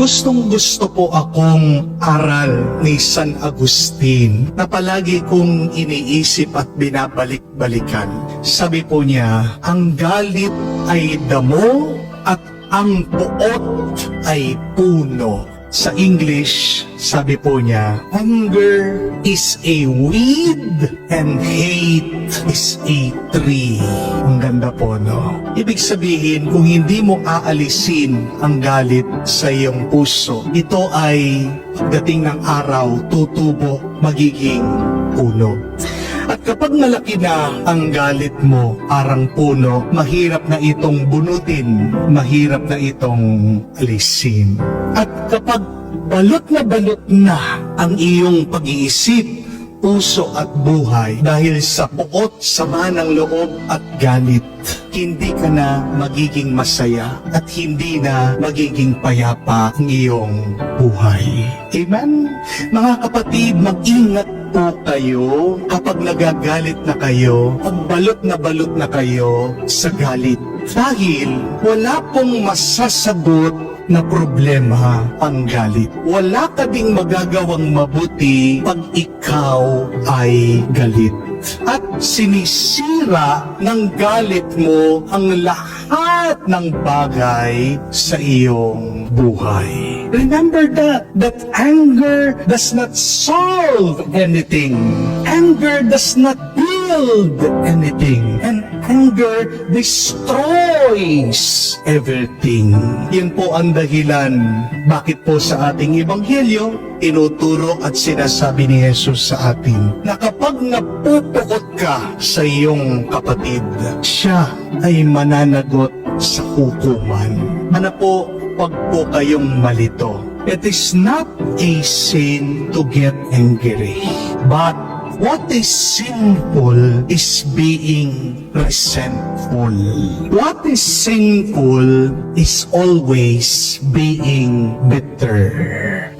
Gustong-gusto po akong aral ni San Agustin na palagi kong iniisip at binabalik-balikan. Sabi po niya, ang galit ay damo at ang puot ay puno. Sa English, sabi po niya, anger is a weed and hate is a tree. Ang ganda po, no? Ibig sabihin, kung hindi mo aalisin ang galit sa iyong puso, ito ay pagdating ng araw, tutubo, magiging puno. At kapag malaki na ang galit mo, parang puno, mahirap na itong bunutin, mahirap na itong alisin. At kapag balot na ang iyong pag-iisip, puso at buhay dahil sa puot, sama ng loob at galit, hindi ka na magiging masaya at hindi na magiging payapa ang iyong buhay. Amen? Mga kapatid, mag-ingat po kayo kapag nagagalit na kayo, pag balot na kayo sa galit. Dahil wala pong masasagot na problema ang galit. Wala ka ding magagawang mabuti pag ikaw ay galit. At sinisira ng galit mo ang lahat ng bagay sa iyong buhay. Remember that anger does not solve anything. Anger does not build anything. And anger destroys everything. Yan po ang dahilan bakit po sa ating ebanghelyo tinuturo at sinasabi ni Jesus sa atin na kapag napupuot ka sa iyong kapatid, siya ay mananagot sa hukuman. Ano po, wag po kayong malito. It is not a sin to get angry, but what is sinful is being resentful. What is sinful is always being bitter.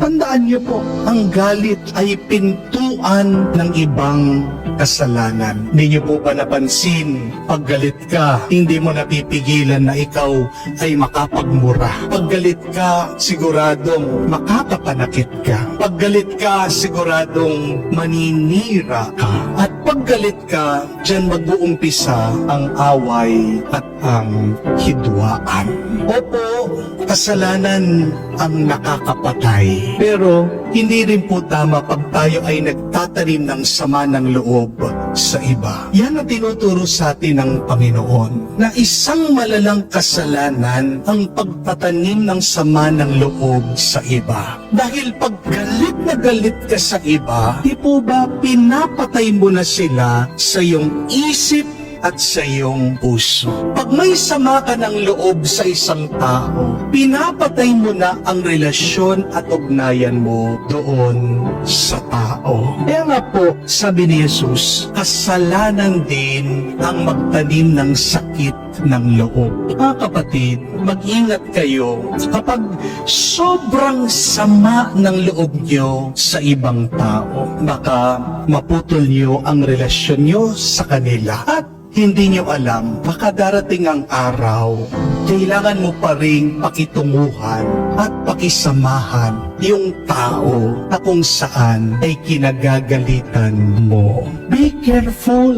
Tandaan niyo po, ang galit ay pintuan ng ibang kasalanan. Hindi niyo po ba napansin, pag galit ka, hindi mo napipigilan na ikaw ay makapagmura. Pag galit ka, siguradong makakapanakit ka. Pag galit ka, siguradong maninira ka. At pag galit ka, dyan mag-uumpisa ang away at ang hidwaan. Opo, kasalanan ang nakakapatay. Pero hindi rin po tama pag tayo ay nagtatanim ng sama ng loob sa iba. Yan ang tinuturo sa atin ng Panginoon, na isang malalang kasalanan ang pagtatanim ng sama ng loob sa iba. Dahil pag galit ka sa iba, di po ba pinapatay mo na sila sa iyong isip at sa iyong puso. Pag may sama ka ng loob sa isang tao, pinapatay mo na ang relasyon at ugnayan mo doon sa tao. Kaya nga po, sabi ni Jesus, kasalanan din ang magtanim ng sakit ng loob. Mga kapatid, mag-ingat kayo kapag sobrang sama ng loob nyo sa ibang tao. Baka maputol nyo ang relasyon nyo sa kanila. At hindi nyo alam, baka darating ang araw, kailangan mo pa rin pakitunguhan at pakisamahan yung tao na kung saan ay kinagagalitan mo. Be careful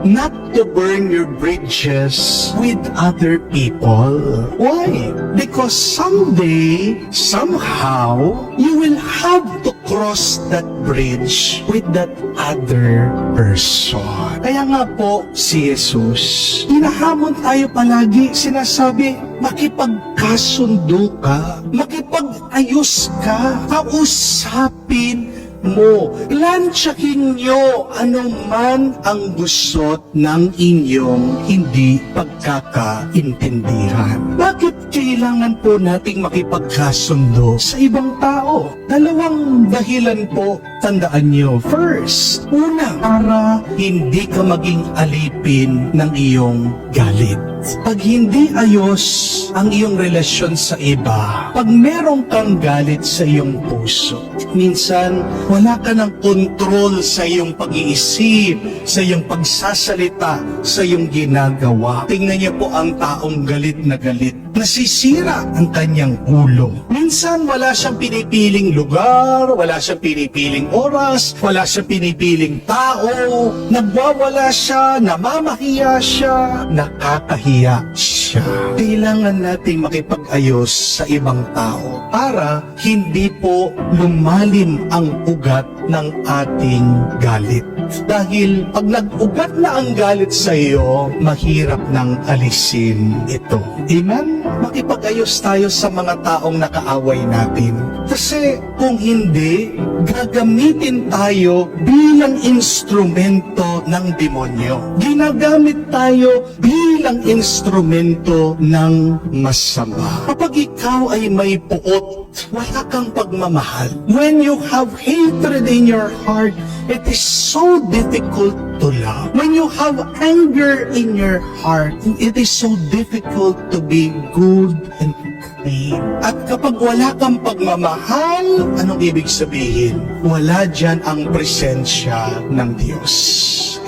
not to burn your bridges with other people. Why? Because someday, somehow, you will have to cross that bridge with that other person. Kaya nga po, si Jesus, hinahamon tayo palagi, sinasabi, makipagkasundo ka, makipag-ayos ka, kausapin mo, lansyakin nyo anuman ang gusot ng inyong hindi pagkakaintindihan. Bakit kailangan po nating makipagkasundo sa ibang tao? Dalawang dahilan po, tandaan nyo. First, una, para hindi ka maging alipin ng iyong galit. Pag hindi ayos ang iyong relasyon sa iba, pag meron kang galit sa iyong puso, minsan wala ka ng kontrol sa iyong pag-iisip, sa iyong pagsasalita, sa iyong ginagawa. Tingnan niyo po ang taong galit na galit. nasisira ang kanyang ulo. Minsan wala siyang pinipiling lugar, wala siyang pinipiling oras, wala siyang pinipiling tao, nagwawala siya, namamahiya siya, nakakahiya siya. Kailangan nating makipag-ayos sa ibang tao para hindi po lumalim ang ugat ng ating galit. Dahil pag nag-ugat na ang galit sa iyo, mahirap nang alisin ito. Amen? Makipag-ayos tayo sa mga taong nakaaway natin. Kasi kung hindi, gagamitin tayo bilang instrumento ng demonyo. Ginagamit tayo bilang instrumento ng masama. Kapag ikaw ay may puot, wala kang pagmamahal. When you have hatred in your heart, it is so difficult to love. When you have anger in your heart, it is so difficult to be good and kind. At kapag wala kang pagmamahal, anong ibig sabihin? Wala dyan ang presensya ng Diyos.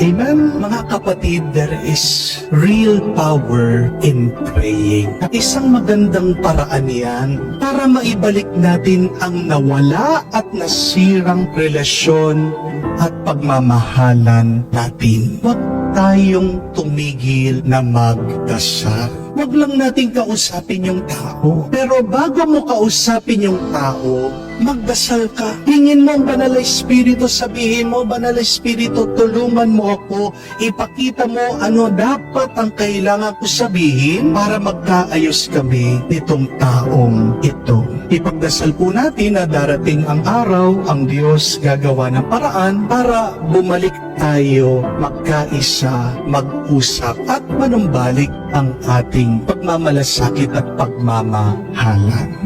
Amen? Mga kapatid, there is real power in praying. At isang magandang paraan yan para maibalik natin ang nawala at nasirang relasyon at pagmamahalan natin. Huwag tayong tumigil na magdasal. Huwag lang natin kausapin yung tao. Pero bago mo kausapin yung tao, magdasal ka. Hingin mo ang Banal na Espiritu, sabihin mo, Banal na Espiritu, tulungan mo ako, ipakita mo ano dapat ang kailangan ko sabihin para magkaayos kami nitong taong ito. Ipagdasal po natin na darating ang araw, ang Diyos gagawa ng paraan para bumalik tayo, magkaisa, mag-usap at manumbalik ang ating pagmamalasakit at pagmamahalan.